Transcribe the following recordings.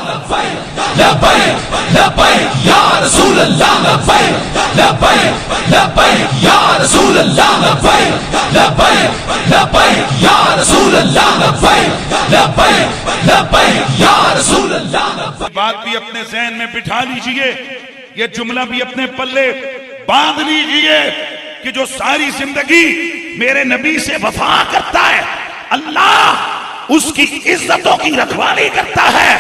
लब्बैक लब्बैक लब्बैक या रसूल अल्लाह लब्बैक लब्बैक लब्बैक या रसूल अल्लाह लब्बैक लब्बैक लब्बैक या रसूल अल्लाह लब्बैक लब्बैक लब्बैक या रसूल अल्लाह लब्बैक। बात भी अपने ज़हन में बिठा लीजिए, ये जुमला भी अपने पल्ले बांध लीजिए कि जो सारी जिंदगी मेरे नबी से वफा करता है, अल्लाह उसकी इज्जतों की रखवाली करता है,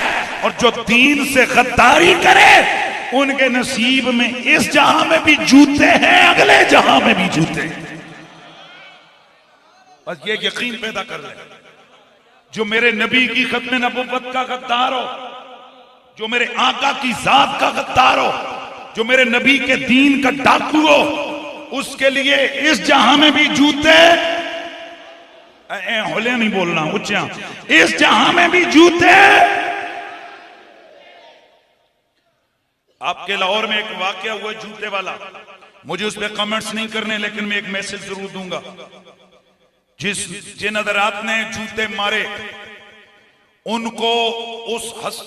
और जो दीन से गद्दारी करे उनके नसीब में इस जहां में भी जूते हैं, अगले जहां में भी जूते हैं। बस ये यकीन पैदा कर ले, जो मेरे नबी की खत्म नबुव्वत का गद्दार हो, जो मेरे आका की जात का गद्दार हो, जो मेरे नबी के दीन का डाकू हो, उसके लिए इस जहां में भी जूते, होले नहीं बोलना, उच्चा, इस जहां में भी जूते। आपके लाहौर में एक वाकया हुआ जूते वाला, मुझे उस पर कमेंट्स नहीं करने, लेकिन मैं एक मैसेज जरूर दूंगा। जिन हज़रात ने जूते मारे, उनको उस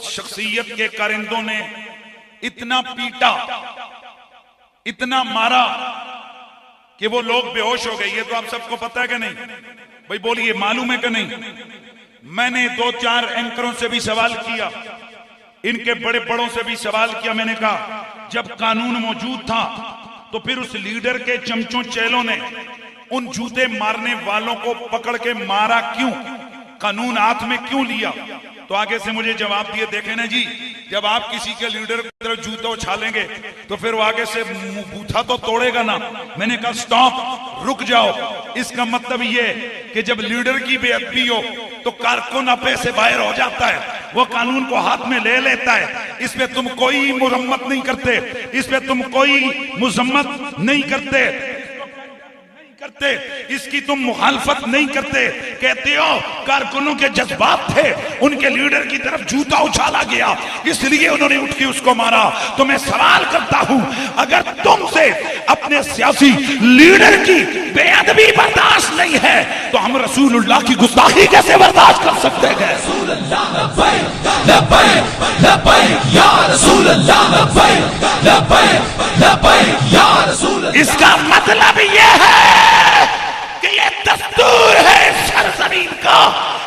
शख्सियत के कारिंदों ने इतना पीटा, इतना मारा कि वो लोग बेहोश हो गए। ये तो आप सबको पता है कि नहीं? भाई बोलिए, मालूम है कि नहीं? मैंने 2-4 एंकरों से भी सवाल किया, इनके बड़े बड़ों से भी सवाल किया। मैंने कहा, जब कानून मौजूद था तो फिर उस लीडर के चमचों चेलों ने उन जूते मारने वालों को पकड़ के मारा क्यों? कानून हाथ में क्यों लिया? तो आगे से मुझे जवाब दिए, देखे ना जी, जब आप किसी के लीडर की तरफ जूता उछालेंगे तो फिर वो आगे से बूथा तो तोड़ेगा ना। मैंने कहा स्टॉप, रुक जाओ। इसका मतलब ये कि जब लीडर की बेअदबी हो तो कारकुन अपने से बाहर हो जाता है, वो कानून को हाथ में ले लेता है। इस पे तुम कोई मुरम्मत नहीं करते, इस पे तुम कोई मुजम्मत नहीं करते, इसकी तुम मुखालफत नहीं करते। कहते हो कारकुनों के जज्बात थे, उनके लीडर की तरफ जूता उछाला गया, इसलिए उन्होंने उठ के उसको मारा। तो मैं सवाल करता हूं, अगर तुमसे अपने सियासी लीडर की बेअदबी बर्दाश्त नहीं है तो हम रसूलुल्लाह की गुस्ताखी कैसे बर्दाश्त कर सकते हैं? इसका मतलब यह है कि ये दस्तूर है सरजमीन का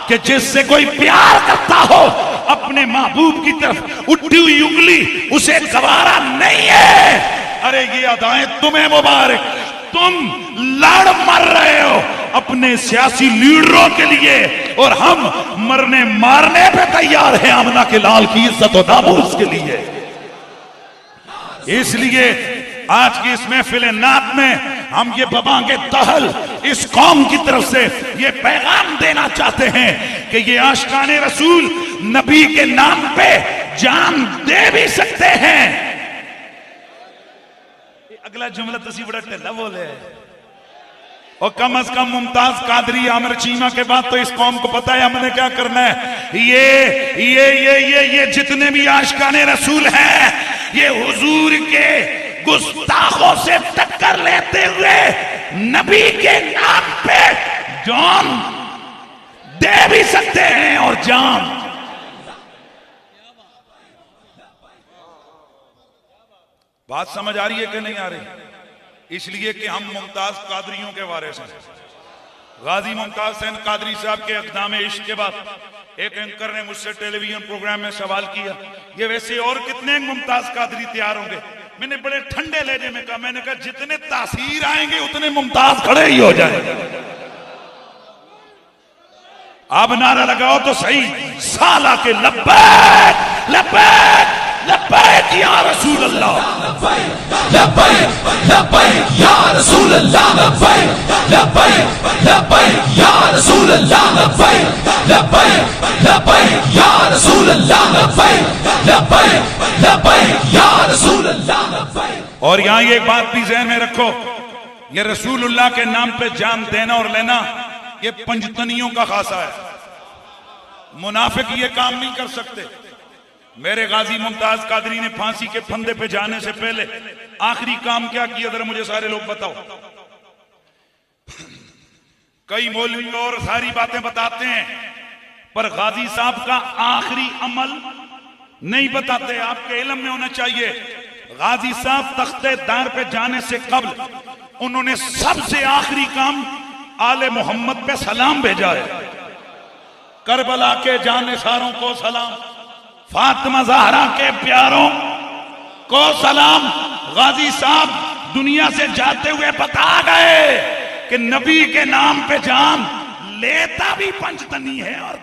कि जिससे कोई प्यार करता हो, अपने महबूब की तरफ उठी हुई उंगली उसे गवारा नहीं है। अरे ये अदाएं तुम्हें मुबारक, तुम लड़ मर रहे हो अपने सियासी लीडरों के लिए, और हम मरने मारने पे तैयार हैं आमना के लाल की इज्जत और नामूस के लिए। इसलिए आज की इस महफिल नात में हम ये बबांगे तहल इस कौम की तरफ से ये पैगाम देना चाहते हैं कि ये आशिकाने रसूल नबी के नाम पे जान दे भी सकते हैं। अगला जुमला तुसी बड़ा ढिला बोले, और कम से कम मुमताज कादरी आमिर चीमा के बाद तो इस कौम को पता है हमने क्या करना है। ये जितने भी आशिकाने रसूल हैं, ये हुजूर के गुस्ताखों से टक्कर लेते हुए नबी के नाम पे जान दे भी सकते हैं। और जान, बात समझ आ रही है कि नहीं आ रही? इसलिए कि हम मुमताज कादरियों के वारिस हैं। गाजी मुमताज हुसैन कादरी साहब के इक़दाम इश्क के बाद एक एंकर ने मुझसे टेलीविजन प्रोग्राम में सवाल किया, ये वैसे और कितने मुमताज कादरी तैयार होंगे? मैंने बड़े ठंडे लहजे में कहा, मैंने कहा जितने तासीर आएंगे उतने मुमताज खड़े ही हो जाएंगे। अब नारा लगाओ तो सही, साला के लब्बैक लब्बैक लब्बैक या रसूल अल्लाह, लब्बैक लब्बैक या रसूल अल्लाह, लब्बैक लब्बैक लब्बैक या रसूल अल्लाह, लब्बैक लब्बैक लब्बैक या रसूल अल्लाह, लब्बैक लब्बैक लब्बैक या रसूल अल्लाह, लब्बैक। और यहां ये बात भी ज़हन में रखो, ये रसूलुल्लाह के नाम पे जान देना और लेना ये पंजतनियों का खासा है। मुनाफिक ये काम नहीं कर सकते। मेरे गाजी मुमताज कादरी ने फांसी के फंदे पे जाने से पहले आखिरी काम क्या किया, जरा मुझे सारे लोग बताओ। कई मौलवी और सारी बातें बताते हैं, पर गाजी साहब का आखिरी अमल नहीं बताते, आपके इल्म में होना चाहिए। गाजी साहब तख्ते दार पे जाने से कबल उन्होंने सबसे आखिरी काम आले मोहम्मद पे सलाम भेजा है। करबला के जानिसारों को सलाम, फातिमा ज़हरा के प्यारों को सलाम। गाजी साहब दुनिया से जाते हुए बता गए कि नबी के नाम पे जान लेता भी पंचतनी है और